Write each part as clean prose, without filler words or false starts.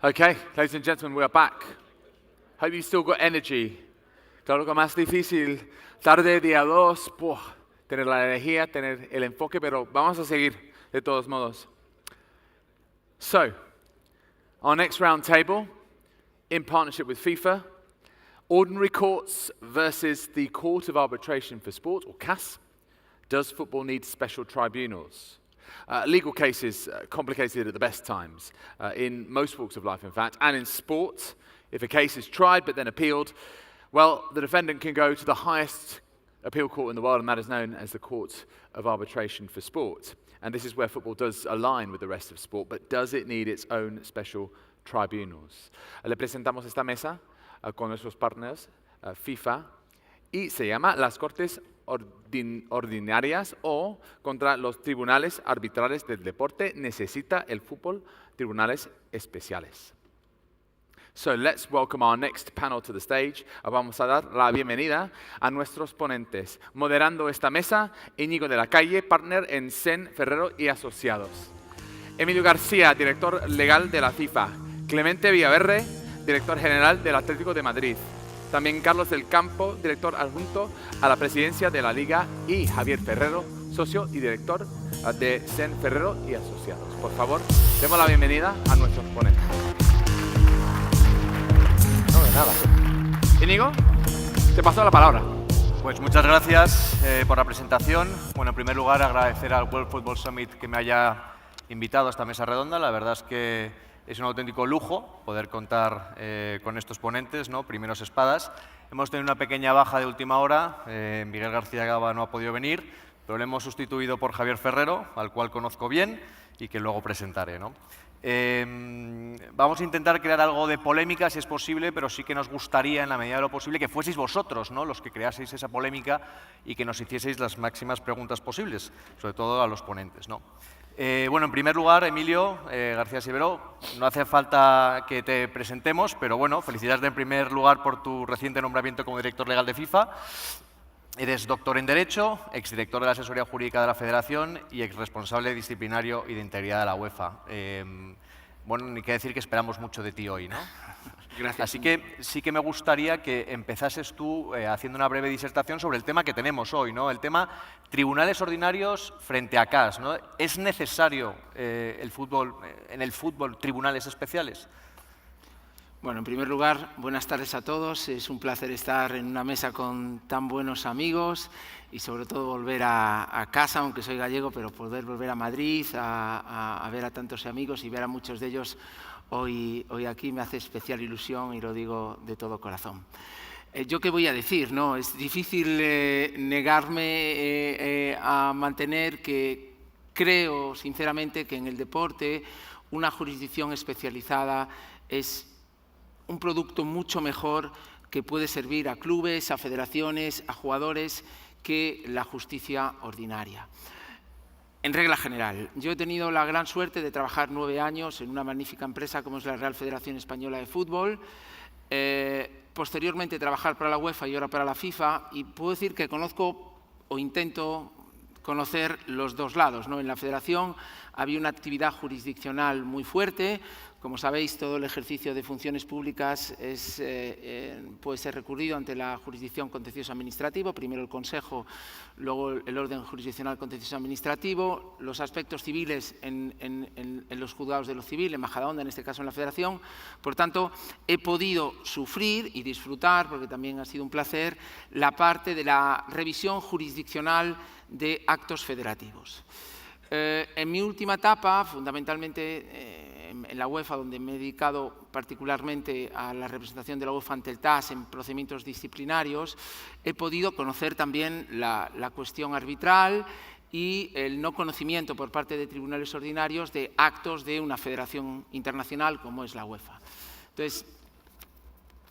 Okay, ladies and gentlemen, we are back. Hope you still got energy. Claro que más difícil, tarde, día 2, tener la energía, tener el enfoque, pero vamos a seguir de todos modos. So, our next round table, in partnership with FIFA, ordinary courts versus the Court of Arbitration for Sport, or CAS. Does football need special tribunals? Legal cases complicated at the best times, in most walks of life, in fact, and in sport. If a case is tried but then appealed, well, the defendant can go to the highest appeal court in the world, and that is known as the Court of Arbitration for Sport. And this is where football does align with the rest of sport, but does it need its own special tribunals? Le presentamos esta mesa con nuestros partners, FIFA, y se llama las Cortes Ordinarias o contra los tribunales arbitrales del deporte. Necesita el fútbol tribunales especiales. So let's welcome our next panel to the stage. Vamos a dar la bienvenida a nuestros ponentes. Moderando esta mesa, Íñigo de la Calle, partner en Sen Ferrero y Asociados. Emilio García, director legal de la FIFA. Clemente Villaverde, director general del Atlético de Madrid. También Carlos del Campo, director adjunto a la presidencia de la Liga, y Javier Ferrero, socio y director de Sen Ferrero y Asociados. Por favor, demos la bienvenida a nuestros ponentes. No, de nada. Íñigo, te paso la palabra. Pues muchas gracias por la presentación. Bueno, en primer lugar, agradecer al World Football Summit que me haya invitado a esta mesa redonda. La verdad es que es un auténtico lujo poder contar con estos ponentes, ¿no? Primeros espadas. Hemos tenido una pequeña baja de última hora. Miguel García Gaba no ha podido venir, pero le hemos sustituido por Javier Ferrero, al cual conozco bien y que luego presentaré, ¿no? Vamos a intentar crear algo de polémica, si es posible, pero sí que nos gustaría, en la medida de lo posible, que fueseis vosotros, ¿no?, los que creaseis esa polémica y que nos hicieseis las máximas preguntas posibles, sobre todo a los ponentes, ¿no? Bueno, en primer lugar, Emilio García Sivero, no hace falta que te presentemos, pero bueno, felicidades en primer lugar por tu reciente nombramiento como director legal de FIFA. Eres doctor en Derecho, exdirector de la Asesoría Jurídica de la Federación y exresponsable disciplinario y de integridad de la UEFA. Bueno, ni que decir que esperamos mucho de ti hoy, ¿no? Gracias. Así que sí que me gustaría que empezases tú haciendo una breve disertación sobre el tema que tenemos hoy, ¿no? El tema tribunales ordinarios frente a CAS, ¿no? ¿Es necesario en el fútbol tribunales especiales? Bueno, en primer lugar, buenas tardes a todos. Es un placer estar en una mesa con tan buenos amigos y sobre todo volver a casa, aunque soy gallego, pero poder volver a Madrid, a ver a tantos amigos y ver a muchos de ellos hoy aquí me hace especial ilusión y lo digo de todo corazón. ¿Yo qué voy a decir? No, es difícil negarme a mantener que creo sinceramente que en el deporte una jurisdicción especializada es un producto mucho mejor que puede servir a clubes, a federaciones, a jugadores que la justicia ordinaria. En regla general, yo he tenido la gran suerte de trabajar 9 años en una magnífica empresa como es la Real Federación Española de Fútbol, posteriormente trabajar para la UEFA y ahora para la FIFA, y puedo decir que conozco o intento conocer los dos lados, ¿no? En la Federación había una actividad jurisdiccional muy fuerte. Como sabéis, todo el ejercicio de funciones públicas puede ser recurrido ante la jurisdicción contencioso administrativo, primero el Consejo, luego el orden jurisdiccional contencioso administrativo, los aspectos civiles en los juzgados de lo civil, en Majadahonda, en este caso en la Federación. Por tanto, he podido sufrir y disfrutar, porque también ha sido un placer, la parte de la revisión jurisdiccional de actos federativos. En mi última etapa, fundamentalmente en la UEFA, donde me he dedicado particularmente a la representación de la UEFA ante el TAS en procedimientos disciplinarios, he podido conocer también la cuestión arbitral y el no conocimiento por parte de tribunales ordinarios de actos de una federación internacional como es la UEFA. Entonces,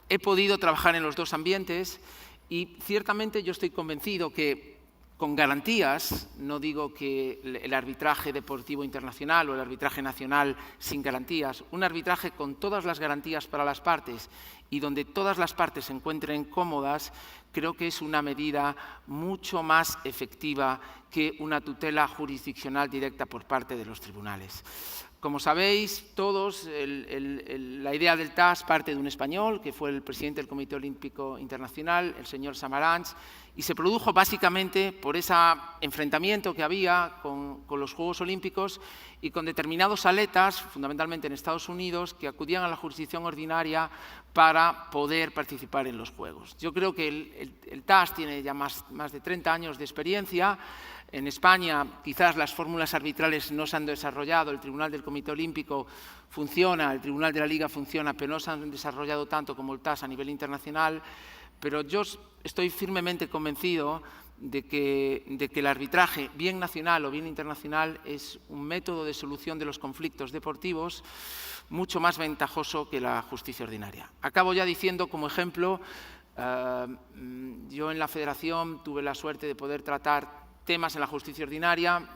he podido trabajar en los dos ambientes y ciertamente yo estoy convencido que con garantías, no digo que el arbitraje deportivo internacional o el arbitraje nacional sin garantías, un arbitraje con todas las garantías para las partes y donde todas las partes se encuentren cómodas, creo que es una medida mucho más efectiva que una tutela jurisdiccional directa por parte de los tribunales. Como sabéis todos, la idea del TAS parte de un español, que fue el presidente del Comité Olímpico Internacional, el señor Samaranch, y se produjo básicamente por ese enfrentamiento que había con los Juegos Olímpicos y con determinados atletas, fundamentalmente en Estados Unidos, que acudían a la jurisdicción ordinaria para poder participar en los Juegos. Yo creo que el TAS tiene ya más de 30 años de experiencia. En España quizás las fórmulas arbitrales no se han desarrollado, el Tribunal del Comité Olímpico funciona, el Tribunal de la Liga funciona, pero no se han desarrollado tanto como el TAS a nivel internacional. Pero yo estoy firmemente convencido de que el arbitraje, bien nacional o bien internacional, es un método de solución de los conflictos deportivos mucho más ventajoso que la justicia ordinaria. Acabo ya diciendo, como ejemplo, yo en la federación tuve la suerte de poder tratar temas en la justicia ordinaria,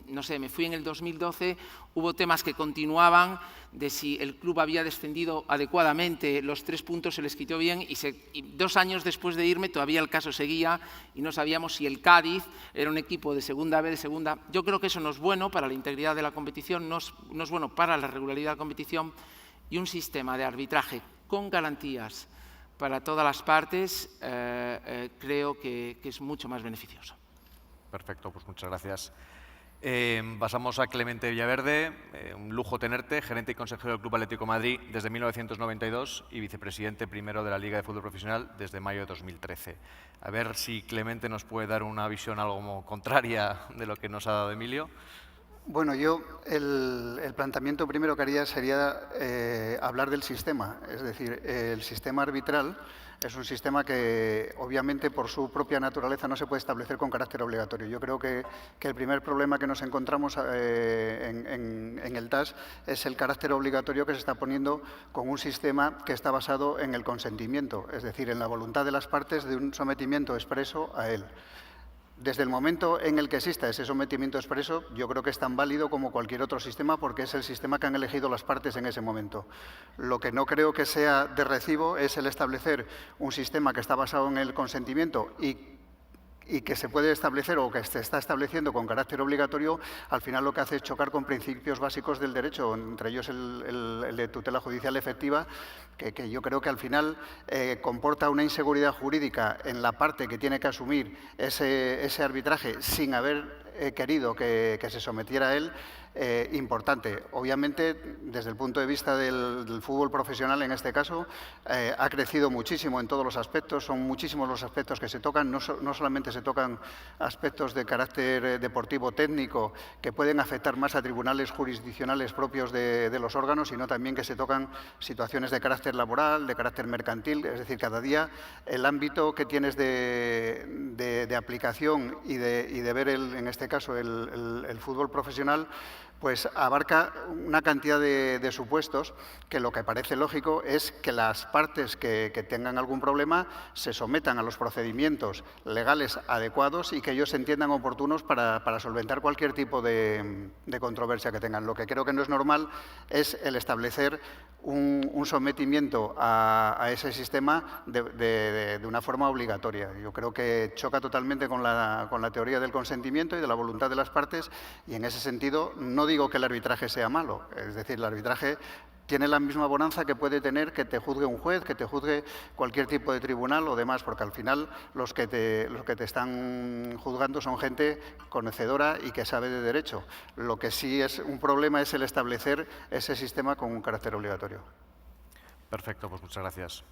no sé, me fui en el 2012, hubo temas que continuaban de si el club había descendido adecuadamente, los 3 puntos se les quitó bien y 2 años después de irme todavía el caso seguía y no sabíamos si el Cádiz era un equipo de segunda B, de segunda. Yo creo que eso no es bueno para la integridad de la competición, no es bueno para la regularidad de la competición, y un sistema de arbitraje con garantías para todas las partes creo que es mucho más beneficioso. Perfecto, pues muchas gracias. Pasamos a Clemente Villaverde, un lujo tenerte, gerente y consejero del Club Atlético de Madrid desde 1992 y vicepresidente primero de la Liga de Fútbol Profesional desde mayo de 2013. A ver si Clemente nos puede dar una visión algo contraria de lo que nos ha dado Emilio. Bueno, yo el planteamiento primero que haría sería hablar del sistema, es decir, el sistema arbitral es un sistema que obviamente por su propia naturaleza no se puede establecer con carácter obligatorio. Yo creo que el primer problema que nos encontramos en el TAS es el carácter obligatorio que se está poniendo con un sistema que está basado en el consentimiento, es decir, en la voluntad de las partes de un sometimiento expreso a él. Desde el momento en el que exista ese sometimiento expreso, yo creo que es tan válido como cualquier otro sistema porque es el sistema que han elegido las partes en ese momento. Lo que no creo que sea de recibo es el establecer un sistema que está basado en el consentimiento y que se puede establecer o que se está estableciendo con carácter obligatorio, al final lo que hace es chocar con principios básicos del derecho, entre ellos el de tutela judicial efectiva, que yo creo que al final comporta una inseguridad jurídica en la parte que tiene que asumir ese arbitraje sin haber querido que se sometiera a él, importante. Obviamente, desde el punto de vista del fútbol profesional, en este caso, ha crecido muchísimo en todos los aspectos, son muchísimos los aspectos que se tocan, no solamente se tocan aspectos de carácter deportivo técnico que pueden afectar más a tribunales jurisdiccionales propios de los órganos, sino también que se tocan situaciones de carácter laboral, de carácter mercantil, es decir, cada día el ámbito que tienes de aplicación y de ver, en este caso, el fútbol profesional, pues abarca una cantidad de supuestos que lo que parece lógico es que las partes que tengan algún problema se sometan a los procedimientos legales adecuados y que ellos se entiendan oportunos para solventar cualquier tipo de controversia que tengan. Lo que creo que no es normal es el establecer un sometimiento a ese sistema de una forma obligatoria. Yo creo que choca totalmente con la teoría del consentimiento y de la voluntad de las partes y en ese sentido no digo que el arbitraje sea malo, es decir, el arbitraje tiene la misma bonanza que puede tener que te juzgue un juez, que te juzgue cualquier tipo de tribunal o demás, porque al final los que te están juzgando son gente conocedora y que sabe de derecho. Lo que sí es un problema es el establecer ese sistema con un carácter obligatorio. Perfecto, pues muchas gracias.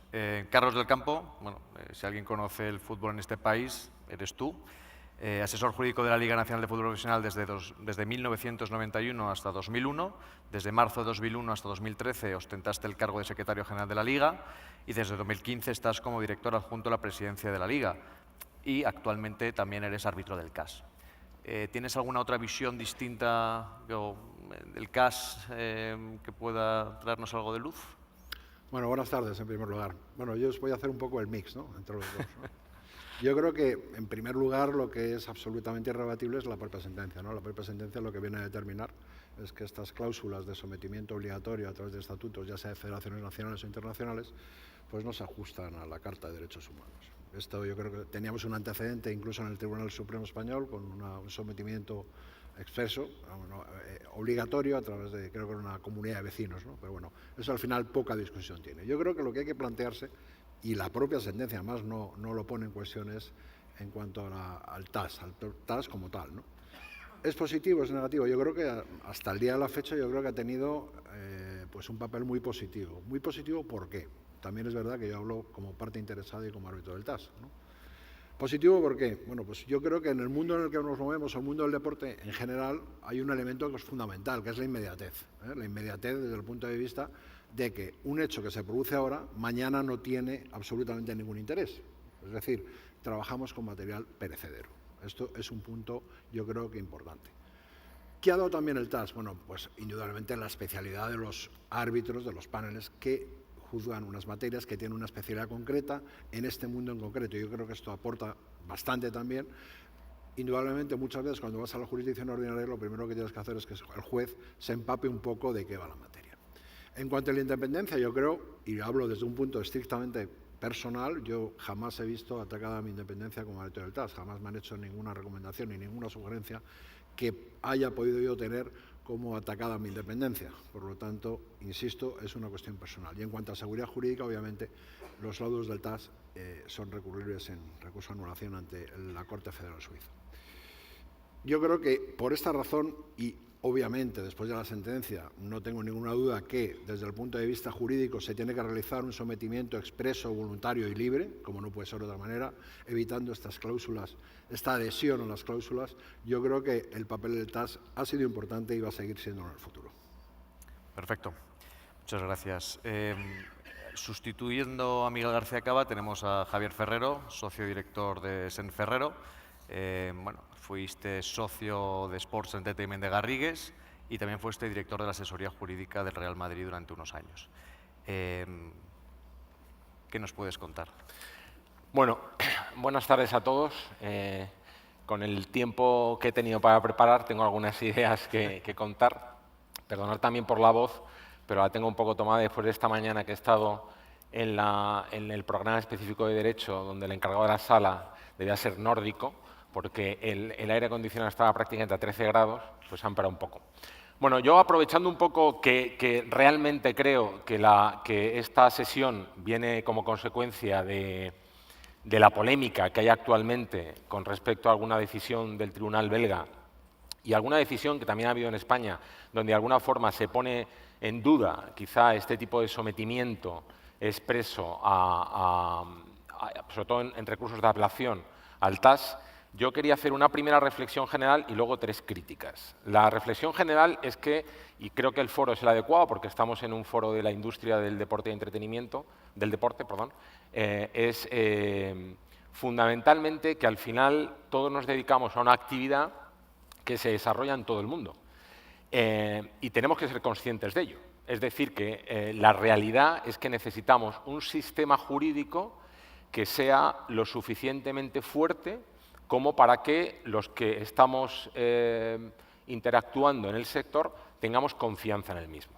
Carlos del Campo, bueno, si alguien conoce el fútbol en este país, eres tú. Asesor jurídico de la Liga Nacional de Fútbol Profesional desde 1991 hasta 2001. Desde marzo de 2001 hasta 2013 ostentaste el cargo de secretario general de la Liga y desde 2015 estás como director adjunto a la presidencia de la Liga y actualmente también eres árbitro del CAS. ¿Tienes alguna otra visión distinta del CAS que pueda traernos algo de luz? Bueno, buenas tardes en primer lugar. Bueno, yo os voy a hacer un poco el mix, ¿no?, entre los dos, ¿no? Yo creo que, en primer lugar, lo que es absolutamente irrebatible es la propia sentencia, ¿no? La propia sentencia lo que viene a determinar es que estas cláusulas de sometimiento obligatorio a través de estatutos, ya sea de federaciones nacionales o internacionales, pues no se ajustan a la Carta de Derechos Humanos. Esto yo creo que teníamos un antecedente incluso en el Tribunal Supremo Español con un sometimiento expreso, obligatorio a través de, creo que era una comunidad de vecinos, ¿no? Pero bueno, eso al final poca discusión tiene. Yo creo que lo que hay que plantearse, y la propia sentencia además no lo pone en cuestiones en cuanto al TAS como tal, ¿no? ¿Es positivo o es negativo? Yo creo que hasta el día de la fecha yo creo que ha tenido pues un papel muy positivo. Muy positivo, ¿por qué? También es verdad que yo hablo como parte interesada y como árbitro del TAS, ¿no? Positivo, ¿por qué? Bueno, pues yo creo que en el mundo en el que nos movemos, el mundo del deporte en general, hay un elemento que es fundamental, que es la inmediatez. La inmediatez desde el punto de vista de que un hecho que se produce ahora, mañana no tiene absolutamente ningún interés. Es decir, trabajamos con material perecedero. Esto es un punto, yo creo que importante. ¿Qué ha dado también el TAS? Bueno, pues indudablemente la especialidad de los árbitros, de los paneles que juzgan unas materias que tienen una especialidad concreta en este mundo en concreto. Yo creo que esto aporta bastante también. Indudablemente, muchas veces cuando vas a la jurisdicción ordinaria, lo primero que tienes que hacer es que el juez se empape un poco de qué va la materia. En cuanto a la independencia, yo creo, y hablo desde un punto estrictamente personal, yo jamás he visto atacada mi independencia como árbitro del TAS, jamás me han hecho ninguna recomendación ni ninguna sugerencia que haya podido yo tener como atacada mi independencia. Por lo tanto, insisto, es una cuestión personal. Y en cuanto a seguridad jurídica, obviamente, los laudos del TAS son recurribles en recurso de anulación ante la Corte Federal Suiza. Yo creo que por esta razón, y obviamente después de la sentencia, no tengo ninguna duda que desde el punto de vista jurídico se tiene que realizar un sometimiento expreso, voluntario y libre, como no puede ser de otra manera, evitando estas cláusulas, esta adhesión a las cláusulas. Yo creo que el papel del TAS ha sido importante y va a seguir siendo en el futuro. Perfecto. Muchas gracias. Sustituyendo a Miguel García Cava, tenemos a Javier Ferrero, socio director de Sen Ferrero. Bueno, fuiste socio de Sports Entertainment de Garrigues y también fuiste director de la asesoría jurídica del Real Madrid durante unos años. ¿Qué nos puedes contar? Bueno, buenas tardes a todos. Con el tiempo que he tenido para preparar, tengo algunas ideas que contar. Perdonad también por la voz, pero la tengo un poco tomada después de esta mañana que he estado en el programa específico de Derecho, donde el encargado de la sala debía ser nórdico, porque el aire acondicionado estaba prácticamente a 13 grados, pues han parado un poco. Bueno, yo aprovechando un poco que realmente creo que esta sesión viene como consecuencia de la polémica que hay actualmente con respecto a alguna decisión del Tribunal belga y alguna decisión que también ha habido en España, donde de alguna forma se pone en duda quizá este tipo de sometimiento expreso, sobre todo en recursos de apelación, al TAS, yo quería hacer una primera reflexión general y luego 3 críticas. La reflexión general es que, y creo que el foro es el adecuado porque estamos en un foro de la industria del deporte y entretenimiento, es fundamentalmente que al final todos nos dedicamos a una actividad que se desarrolla en todo el mundo y tenemos que ser conscientes de ello. Es decir, que la realidad es que necesitamos un sistema jurídico que sea lo suficientemente fuerte como para que los que estamos interactuando en el sector tengamos confianza en el mismo.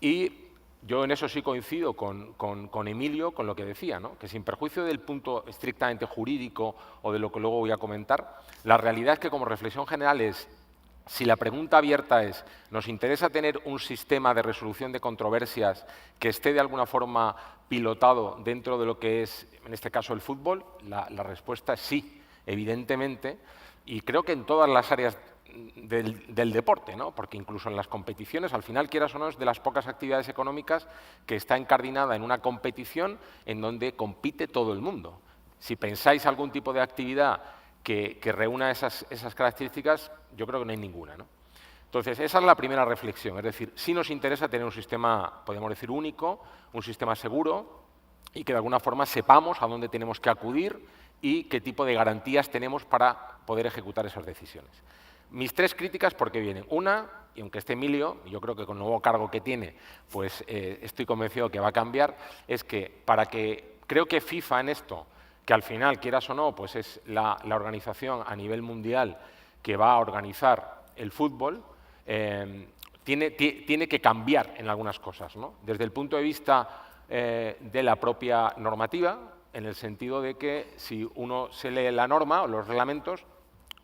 Y yo en eso sí coincido con Emilio, con lo que decía, ¿no? Que sin perjuicio del punto estrictamente jurídico o de lo que luego voy a comentar, la realidad es que como reflexión general es, si la pregunta abierta es, ¿nos interesa tener un sistema de resolución de controversias que esté de alguna forma pilotado dentro de lo que es, en este caso, el fútbol? La respuesta es sí, evidentemente, y creo que en todas las áreas del deporte, ¿no? Porque incluso en las competiciones, al final, quieras o no, es de las pocas actividades económicas que está encardinada en una competición en donde compite todo el mundo. Si pensáis algún tipo de actividad que reúna esas características, yo creo que no hay ninguna, ¿no? Entonces, esa es la primera reflexión. Es decir, sí nos interesa tener un sistema, podemos decir, único, un sistema seguro y que de alguna forma sepamos a dónde tenemos que acudir y qué tipo de garantías tenemos para poder ejecutar esas decisiones. Mis 3 críticas, ¿por qué vienen? Una, y aunque esté Emilio, yo creo que con el nuevo cargo que tiene, pues estoy convencido que va a cambiar, es que creo que FIFA en esto que al final, quieras o no, pues es la organización a nivel mundial que va a organizar el fútbol, tiene que cambiar en algunas cosas, ¿no? Desde el punto de vista de la propia normativa, en el sentido de que si uno se lee la norma o los reglamentos,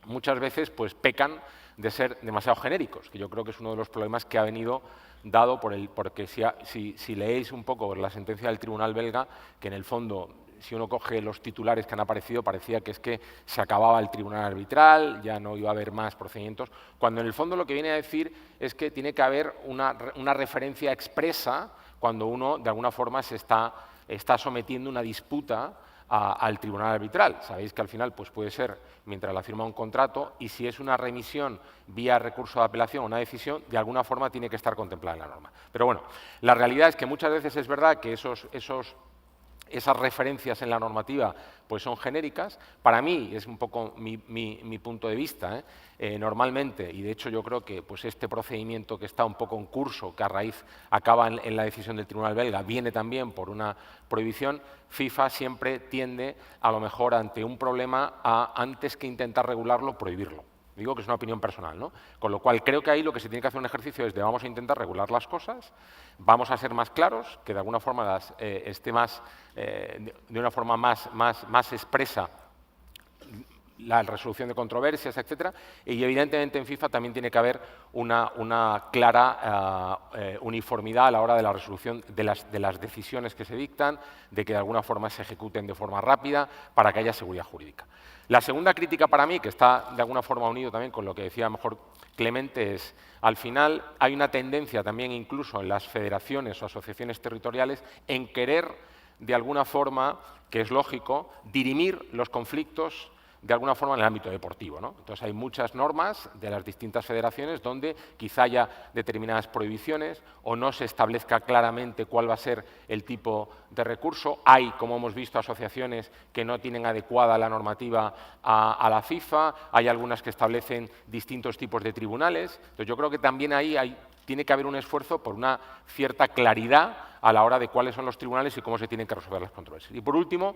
muchas veces pues pecan de ser demasiado genéricos, que yo creo que es uno de los problemas que ha venido dado porque si leéis un poco la sentencia del tribunal belga, que en el fondo, si uno coge los titulares que han aparecido, parecía que es que se acababa el tribunal arbitral, ya no iba a haber más procedimientos, cuando en el fondo lo que viene a decir es que tiene que haber una referencia expresa cuando uno, de alguna forma, se está sometiendo una disputa al tribunal arbitral. Sabéis que al final pues puede ser mientras la firma un contrato, y si es una remisión vía recurso de apelación o una decisión, de alguna forma tiene que estar contemplada en la norma. Pero bueno, la realidad es que muchas veces es verdad que esas referencias en la normativa pues son genéricas. Para mí, es un poco mi punto de vista, normalmente, y de hecho yo creo que pues este procedimiento que está un poco en curso, que a raíz acaba en la decisión del tribunal belga, viene también por una prohibición. FIFA siempre tiende, a lo mejor, ante un problema, a, antes que intentar regularlo, prohibirlo. Digo que es una opinión personal, ¿no? Con lo cual creo que ahí lo que se tiene que hacer un ejercicio es de vamos a intentar regular las cosas, vamos a ser más claros, que de alguna forma esté más, de una forma más expresa la resolución de controversias, etcétera, y evidentemente en FIFA también tiene que haber una clara uniformidad a la hora de la resolución de las decisiones que se dictan, de que de alguna forma se ejecuten de forma rápida para que haya seguridad jurídica. La segunda crítica para mí, que está de alguna forma unido también con lo que decía mejor Clemente, es al final hay una tendencia también incluso en las federaciones o asociaciones territoriales en querer de alguna forma, que es lógico, dirimir los conflictos de alguna forma en el ámbito deportivo, ¿no? Entonces hay muchas normas de las distintas federaciones donde quizá haya determinadas prohibiciones o no se establezca claramente cuál va a ser el tipo de recurso. Hay, como hemos visto, asociaciones que no tienen adecuada la normativa a la FIFA, hay algunas que establecen distintos tipos de tribunales. Entonces yo creo que también ahí tiene que haber un esfuerzo por una cierta claridad a la hora de cuáles son los tribunales y cómo se tienen que resolver las controversias. Y por último,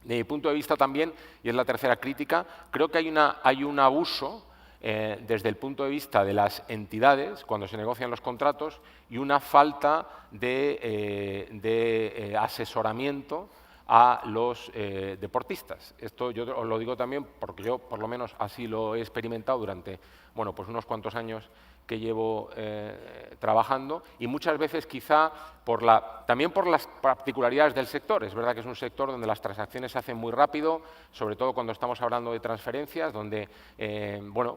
desde mi punto de vista también, y es la tercera crítica, creo que hay un abuso desde el punto de vista de las entidades cuando se negocian los contratos y una falta de asesoramiento a los deportistas. Esto yo os lo digo también porque yo, por lo menos, así lo he experimentado durante pues unos cuantos años que llevo trabajando, y muchas veces quizá también por las particularidades del sector. Es verdad que es un sector donde las transacciones se hacen muy rápido, sobre todo cuando estamos hablando de transferencias, donde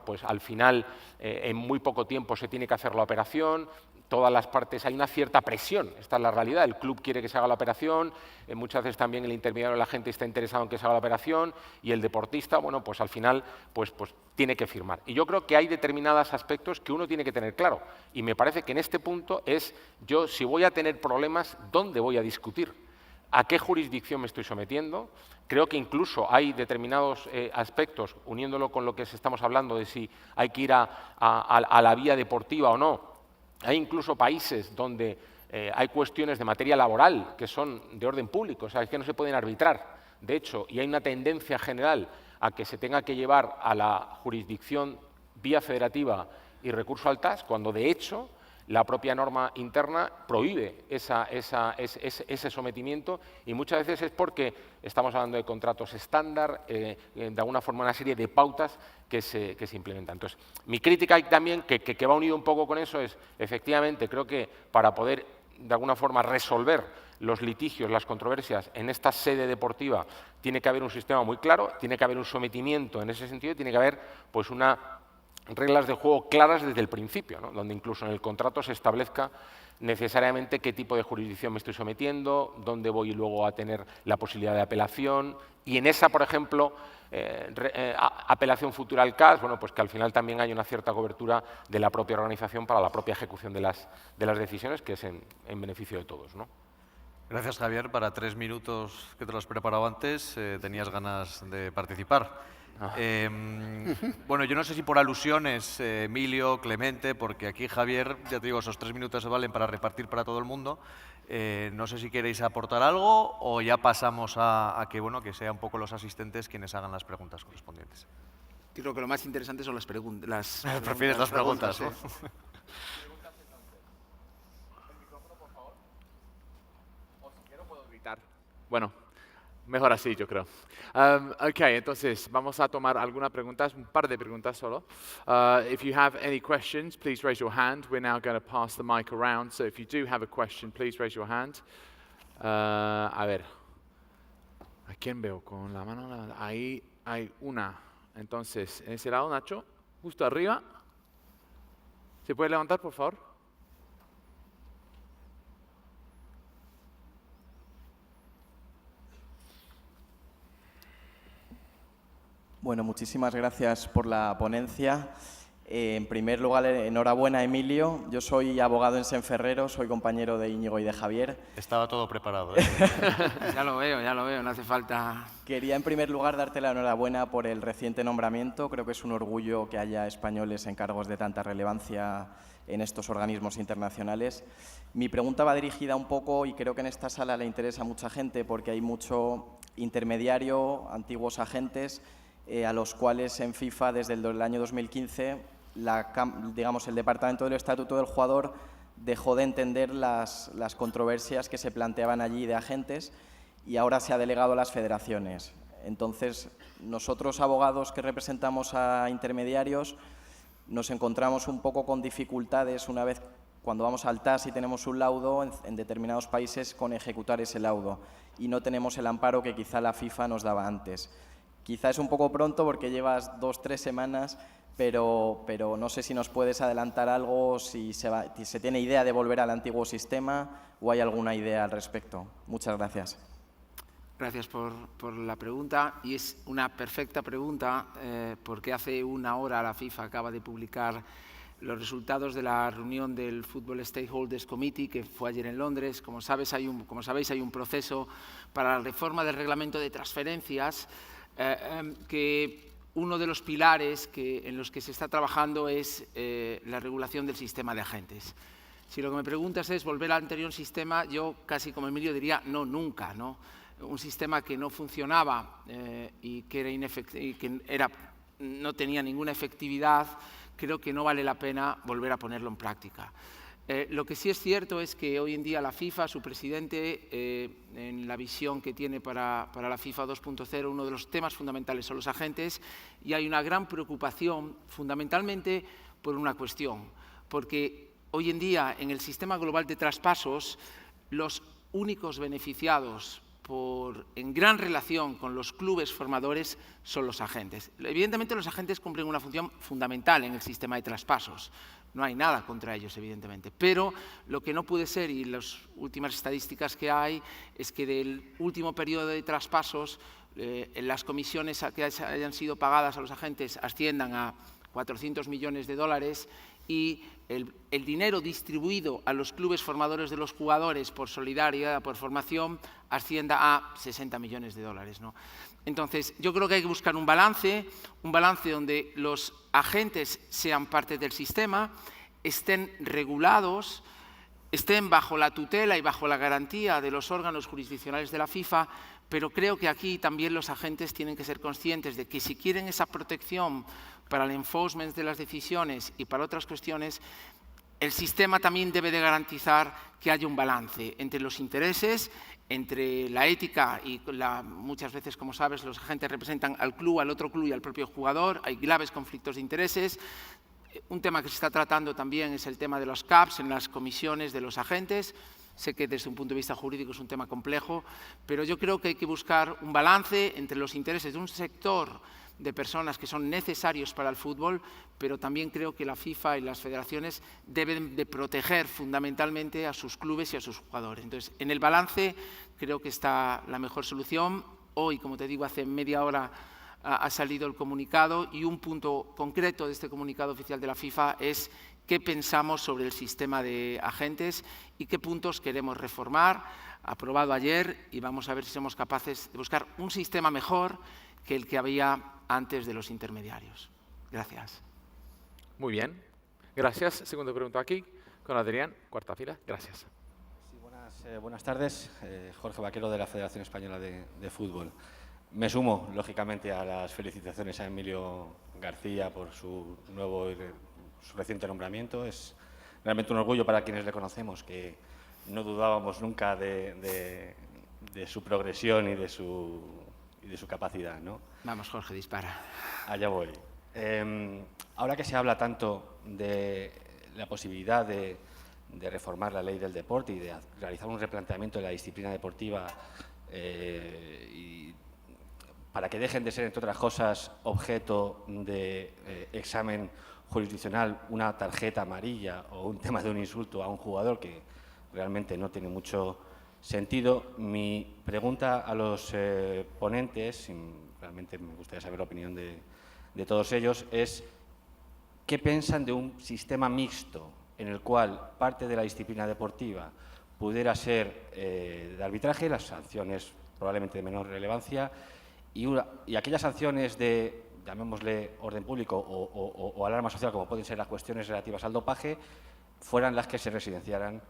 pues al final en muy poco tiempo se tiene que hacer la operación, todas las partes, hay una cierta presión, esta es la realidad, el club quiere que se haga la operación, muchas veces también el intermediario de la gente está interesado en que se haga la operación, y el deportista, pues al final pues tiene que firmar. Y yo creo que hay determinados aspectos que uno tiene que tener claro, y me parece que en este punto es, yo si voy a tener problemas, ¿dónde voy a discutir? ¿A qué jurisdicción me estoy sometiendo? Creo que incluso hay determinados aspectos, uniéndolo con lo que estamos hablando de si hay que ir a la vía deportiva o no. Hay incluso países donde hay cuestiones de materia laboral que son de orden público, o sea, es que no se pueden arbitrar. De hecho, y hay una tendencia general a que se tenga que llevar a la jurisdicción vía federativa y recurso al TAS, cuando de hecho la propia norma interna prohíbe ese sometimiento, y muchas veces es porque estamos hablando de contratos estándar, de alguna forma una serie de pautas que se implementan. Entonces, mi crítica también, que va unido un poco con eso, es efectivamente, creo que para poder de alguna forma resolver los litigios, las controversias en esta sede deportiva, tiene que haber un sistema muy claro, tiene que haber un sometimiento en ese sentido, tiene que haber pues reglas de juego claras desde el principio, ¿no? Donde incluso en el contrato se establezca necesariamente qué tipo de jurisdicción me estoy sometiendo, dónde voy luego a tener la posibilidad de apelación, y en esa, por ejemplo, apelación futura al CAS, pues que al final también hay una cierta cobertura de la propia organización para la propia ejecución de las decisiones, que es en beneficio de todos, ¿no? Gracias, Javier. Para 3 minutos que te lo has preparado antes, tenías ganas de participar. Bueno, yo no sé si por alusiones, Emilio, Clemente, porque aquí Javier, ya te digo, esos 3 minutos se valen para repartir para todo el mundo. No sé si queréis aportar algo o ya pasamos a que, bueno, que sean un poco los asistentes quienes hagan las preguntas correspondientes. Yo creo que lo más interesante son las preguntas. Prefieres las preguntas, ¿no? Bueno, mejor así, yo creo. Ok, entonces vamos a tomar algunas preguntas, un par de preguntas solo. If you have any questions, please raise your hand. We're now going to pass the mic around. So if you do have a question, please raise your hand. A ver, ¿a quién veo? Con la mano, ahí hay una. Entonces, en ese lado, Nacho, justo arriba. ¿Se puede levantar, por favor? Bueno, muchísimas gracias por la ponencia. En primer lugar, enhorabuena, Emilio. Yo soy abogado en Senferrero, soy compañero de Íñigo y de Javier. Estaba todo preparado. Ya lo veo, no hace falta. Quería, en primer lugar, darte la enhorabuena por el reciente nombramiento. Creo que es un orgullo que haya españoles en cargos de tanta relevancia en estos organismos internacionales. Mi pregunta va dirigida un poco, y creo que en esta sala le interesa a mucha gente, porque hay mucho intermediario, antiguos agentes, a los cuales en FIFA, desde el año 2015, digamos, el Departamento del Estatuto del Jugador dejó de entender las controversias que se planteaban allí de agentes y ahora se ha delegado a las federaciones. Entonces, nosotros, abogados que representamos a intermediarios, nos encontramos un poco con dificultades una vez cuando vamos al TAS y tenemos un laudo en determinados países con ejecutar ese laudo y no tenemos el amparo que quizá la FIFA nos daba antes. Quizá es un poco pronto porque llevas 2 o 3 semanas, pero no sé si nos puedes adelantar algo, si se tiene idea de volver al antiguo sistema o hay alguna idea al respecto. Muchas gracias. Gracias por la pregunta, y es una perfecta pregunta porque hace 1 hora la FIFA acaba de publicar los resultados de la reunión del Football Stakeholders Committee, que fue ayer en Londres. Como sabéis, hay un proceso para la reforma del reglamento de transferencias que uno de los pilares en los que se está trabajando es la regulación del sistema de agentes. Si lo que me preguntas es volver al anterior sistema, yo casi como Emilio diría no, nunca, ¿no? Un sistema que no funcionaba y que no tenía ninguna efectividad, creo que no vale la pena volver a ponerlo en práctica. Lo que sí es cierto es que hoy en día la FIFA, su presidente, en la visión que tiene para la FIFA 2.0, uno de los temas fundamentales son los agentes, y hay una gran preocupación fundamentalmente por una cuestión, porque hoy en día en el sistema global de traspasos los únicos beneficiados en gran relación con los clubes formadores son los agentes. Evidentemente los agentes cumplen una función fundamental en el sistema de traspasos. No hay nada contra ellos, evidentemente. Pero lo que no puede ser, y las últimas estadísticas que hay, es que del último periodo de traspasos las comisiones que hayan sido pagadas a los agentes asciendan a 400 millones de dólares y el dinero distribuido a los clubes formadores de los jugadores por solidaridad, por formación, ascienda a 60 millones de dólares, ¿no? Entonces, yo creo que hay que buscar un balance donde los agentes sean parte del sistema, estén regulados, estén bajo la tutela y bajo la garantía de los órganos jurisdiccionales de la FIFA, pero creo que aquí también los agentes tienen que ser conscientes de que si quieren esa protección para el enforcement de las decisiones y para otras cuestiones, el sistema también debe de garantizar que haya un balance entre los intereses, entre la ética y muchas veces, como sabes, los agentes representan al club, al otro club y al propio jugador. Hay graves conflictos de intereses. Un tema que se está tratando también es el tema de los caps en las comisiones de los agentes. Sé que desde un punto de vista jurídico es un tema complejo, pero yo creo que hay que buscar un balance entre los intereses de un sector de personas que son necesarios para el fútbol, pero también creo que la FIFA y las federaciones deben de proteger fundamentalmente a sus clubes y a sus jugadores. Entonces, en el balance creo que está la mejor solución. Hoy, como te digo, hace media hora ha salido el comunicado y un punto concreto de este comunicado oficial de la FIFA es qué pensamos sobre el sistema de agentes y qué puntos queremos reformar. Aprobado ayer y vamos a ver si somos capaces de buscar un sistema mejor que el que había antes de los intermediarios. Gracias. Muy bien. Gracias. Segunda pregunta aquí, con Adrián, cuarta fila. Gracias. Sí, buenas tardes. Jorge Vaquero, de la Federación Española de Fútbol. Me sumo, lógicamente, a las felicitaciones a Emilio García por su reciente nombramiento. Es realmente un orgullo para quienes le conocemos, que no dudábamos nunca de su progresión y de su capacidad, ¿no? Vamos, Jorge, dispara. Allá voy. Ahora que se habla tanto de la posibilidad de reformar la ley del deporte y de realizar un replanteamiento de la disciplina deportiva y para que dejen de ser, entre otras cosas, objeto de examen jurisdiccional una tarjeta amarilla o un tema de un insulto a un jugador, que realmente no tiene mucho sentido. Mi pregunta a los ponentes, y realmente me gustaría saber la opinión de todos ellos, es ¿qué piensan de un sistema mixto en el cual parte de la disciplina deportiva pudiera ser de arbitraje, las sanciones probablemente de menor relevancia, y aquellas sanciones de, llamémosle, orden público o alarma social, como pueden ser las cuestiones relativas al dopaje, fueran las que se residenciaran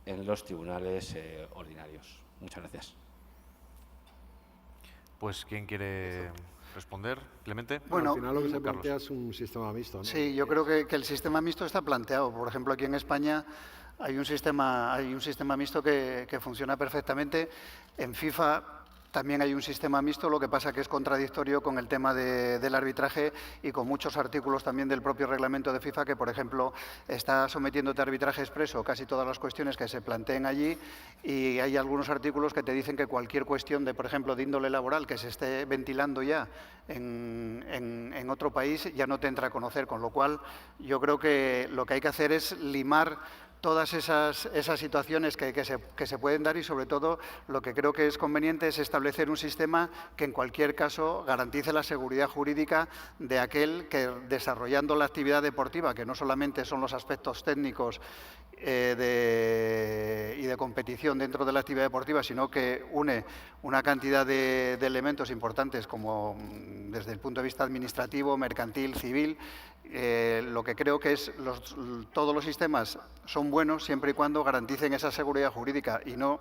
en los tribunales ordinarios? Muchas gracias. Pues, ¿quién quiere responder? ¿Clemente? Bueno, al final lo que se Carlos. plantea es un sistema mixto, ¿no? Sí, yo creo que el sistema mixto está planteado. Por ejemplo, aquí en España hay un sistema mixto que funciona perfectamente. En FIFA también hay un sistema mixto, lo que pasa que es contradictorio con el tema del arbitraje y con muchos artículos también del propio reglamento de FIFA que, por ejemplo, está sometiéndote a arbitraje expreso casi todas las cuestiones que se planteen allí, y hay algunos artículos que te dicen que cualquier cuestión de, por ejemplo, de índole laboral que se esté ventilando ya en otro país ya no te entra a conocer, con lo cual yo creo que lo que hay que hacer es limar todas esas situaciones que se pueden dar, y sobre todo lo que creo que es conveniente es establecer un sistema que en cualquier caso garantice la seguridad jurídica de aquel que, desarrollando la actividad deportiva, que no solamente son los aspectos técnicos y de competición dentro de la actividad deportiva, sino que une una cantidad de elementos importantes como desde el punto de vista administrativo, mercantil, civil. Lo que creo que es todos los sistemas son buenos siempre y cuando garanticen esa seguridad jurídica y no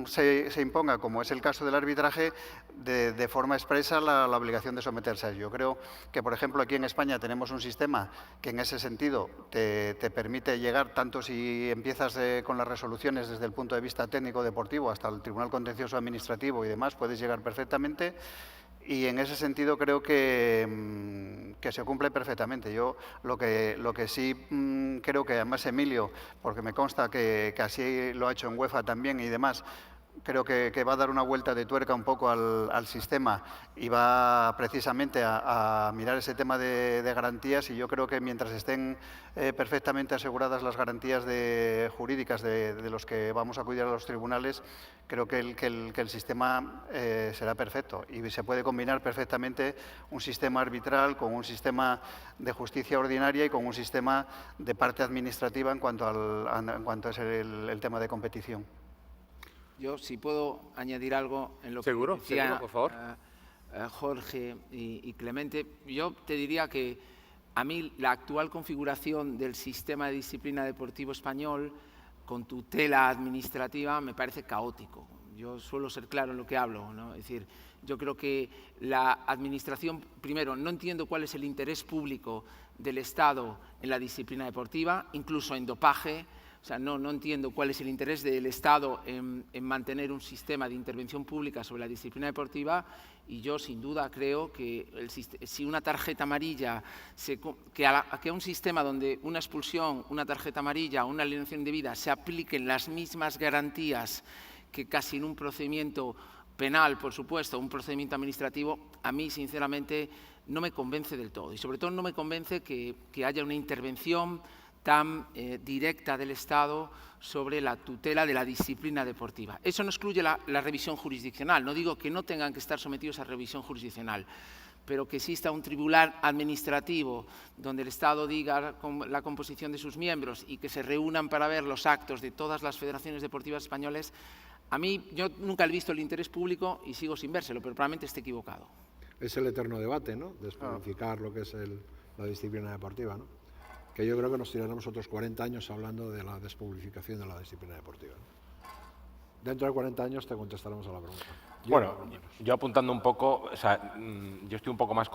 se imponga, como es el caso del arbitraje, de forma expresa la obligación de someterse a ello. Yo creo que, por ejemplo, aquí en España tenemos un sistema que en ese sentido te permite llegar, tanto si empiezas con las resoluciones desde el punto de vista técnico deportivo hasta el Tribunal Contencioso Administrativo y demás, puedes llegar perfectamente. Y en ese sentido creo que se cumple perfectamente. Yo lo que sí creo que además Emilio, porque me consta que así lo ha hecho en UEFA también y demás, creo que va a dar una vuelta de tuerca un poco al sistema y va precisamente a mirar ese tema de garantías, y yo creo que mientras estén perfectamente aseguradas las garantías jurídicas de los que vamos a acudir a los tribunales, creo que el sistema será perfecto y se puede combinar perfectamente un sistema arbitral con un sistema de justicia ordinaria y con un sistema de parte administrativa en cuanto es el tema de competición. Yo, si puedo añadir algo en lo Seguro, que decía seguro, por favor. Jorge y Clemente, yo te diría que a mí la actual configuración del sistema de disciplina deportivo español con tutela administrativa me parece caótico. Yo suelo ser claro en lo que hablo, ¿no? Es decir, yo creo que la administración, primero, no entiendo cuál es el interés público del Estado en la disciplina deportiva, incluso en dopaje. O sea, no entiendo cuál es el interés del Estado en mantener un sistema de intervención pública sobre la disciplina deportiva, y yo sin duda creo que si una tarjeta amarilla, que a un sistema donde una expulsión, una tarjeta amarilla o una alineación indebida se apliquen las mismas garantías que casi en un procedimiento penal, por supuesto, un procedimiento administrativo, a mí sinceramente no me convence del todo, y sobre todo no me convence que haya una intervención tan directa del Estado sobre la tutela de la disciplina deportiva. Eso no excluye la revisión jurisdiccional, no digo que no tengan que estar sometidos a revisión jurisdiccional, pero que exista un tribunal administrativo donde el Estado diga la composición de sus miembros y que se reúnan para ver los actos de todas las federaciones deportivas españolas, a mí, yo nunca he visto el interés público y sigo sin vérselo, pero probablemente esté equivocado. Es el eterno debate, ¿no? Despoliticar lo que es la disciplina deportiva, ¿no? Que yo creo que nos tiraremos otros 40 años hablando de la despublicización de la disciplina deportiva, ¿no? Dentro de 40 años te contestaremos a la pregunta. Yo apuntando un poco, o sea, yo estoy un poco más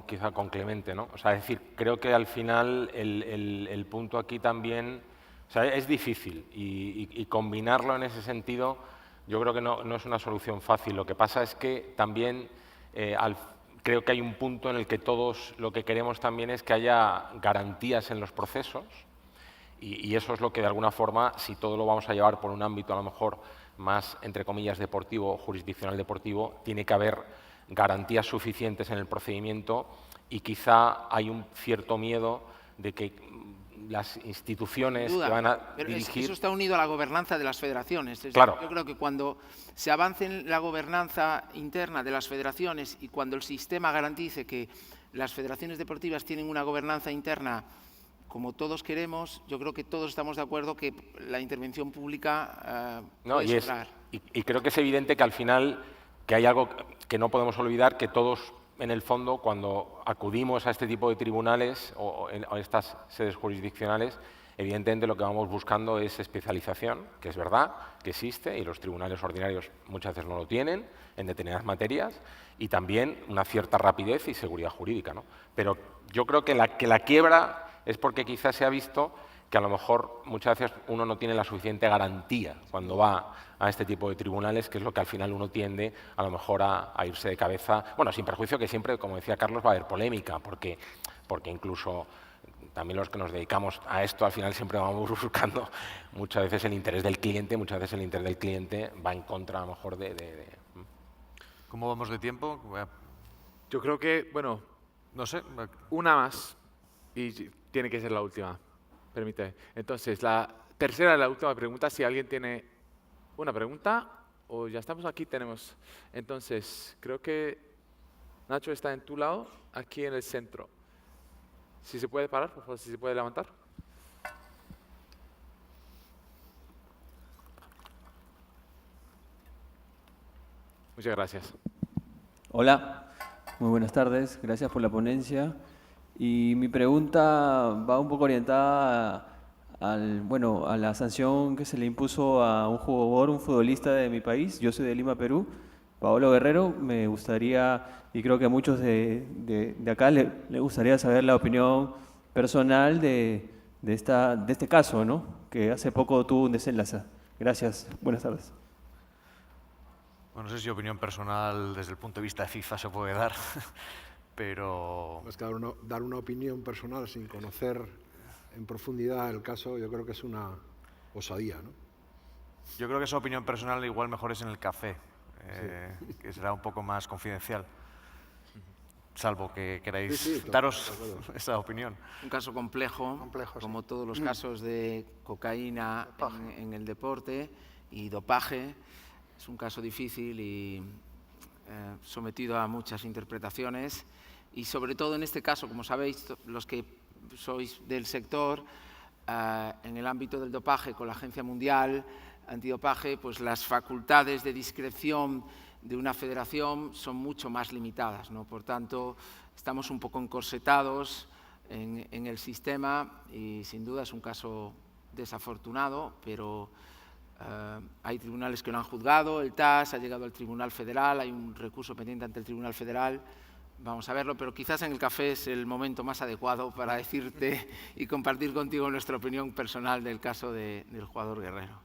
quizá con Clemente, ¿no? O sea, es decir, creo que al final el punto aquí también, o sea, es difícil y combinarlo en ese sentido yo creo que no es una solución fácil. Lo que pasa es que también creo que hay un punto en el que todos lo que queremos también es que haya garantías en los procesos y eso es lo que de alguna forma, si todo lo vamos a llevar por un ámbito a lo mejor más, entre comillas, deportivo, jurisdiccional deportivo, tiene que haber garantías suficientes en el procedimiento y quizá hay un cierto miedo de que las instituciones que van a dirigir... Eso está unido a la gobernanza de las federaciones. Claro. Yo creo que cuando se avance en la gobernanza interna de las federaciones y cuando el sistema garantice que las federaciones deportivas tienen una gobernanza interna como todos queremos, yo creo que todos estamos de acuerdo que la intervención pública puede sobrar. Y creo que es evidente que al final que hay algo que no podemos olvidar, que todos en el fondo cuando acudimos a este tipo de tribunales o a estas sedes jurisdiccionales, evidentemente lo que vamos buscando es especialización, que es verdad que existe y los tribunales ordinarios muchas veces no lo tienen en determinadas materias, y también una cierta rapidez y seguridad jurídica, ¿no? Pero yo creo que la quiebra es porque quizás se ha visto que a lo mejor muchas veces uno no tiene la suficiente garantía cuando va a este tipo de tribunales, que es lo que al final uno tiende a lo mejor a irse de cabeza, bueno, sin perjuicio que siempre, como decía Carlos, va a haber polémica, porque incluso también los que nos dedicamos a esto al final siempre vamos buscando muchas veces el interés del cliente, muchas veces el interés del cliente va en contra a lo mejor de... ¿Cómo vamos de tiempo? Yo creo que, bueno, no sé. Una más y tiene que ser la última. Permíteme. Entonces, la tercera y la última pregunta, si alguien tiene una pregunta o ya estamos aquí, tenemos. Entonces, creo que Nacho está en tu lado, aquí en el centro. Si se puede parar, por favor, si se puede levantar. Muchas gracias. Hola, muy buenas tardes, gracias por la ponencia. Y mi pregunta va un poco orientada a la sanción que se le impuso a un jugador, un futbolista de mi país. Yo soy de Lima, Perú, Paolo Guerrero. Me gustaría, y creo que a muchos de acá le gustaría saber la opinión personal de este caso, ¿no? Que hace poco tuvo un desenlace. Gracias, buenas tardes. Bueno, no sé si opinión personal desde el punto de vista de FIFA se puede dar, pero... Es que dar una opinión personal sin conocer en profundidad el caso, yo creo que es una osadía, ¿no? Yo creo que esa opinión personal igual mejor es en el café, que será un poco más confidencial, salvo que queráis daros esa opinión. Un caso complejo como todos los casos de cocaína en el deporte y dopaje. Es un caso difícil y sometido a muchas interpretaciones y sobre todo en este caso, como sabéis, los que sois del sector, en el ámbito del dopaje con la Agencia Mundial Antidopaje, pues las facultades de discreción de una federación son mucho más limitadas, ¿no? Por tanto, estamos un poco encorsetados en el sistema y sin duda es un caso desafortunado, pero hay tribunales que lo han juzgado, el TAS ha llegado al Tribunal Federal, hay un recurso pendiente ante el Tribunal Federal, vamos a verlo, pero quizás en el café es el momento más adecuado para decirte y compartir contigo nuestra opinión personal del caso del jugador Guerrero.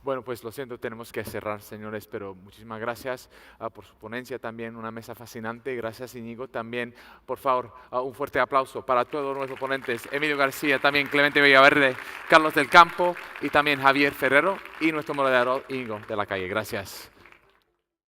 Bueno, pues lo siento, tenemos que cerrar, señores, pero muchísimas gracias por su ponencia también, una mesa fascinante. Gracias, Íñigo. También, por favor, un fuerte aplauso para todos nuestros ponentes, Emilio García, también Clemente Villaverde, Carlos del Campo y también Javier Ferrero y nuestro moderador Íñigo de la Calle. Gracias.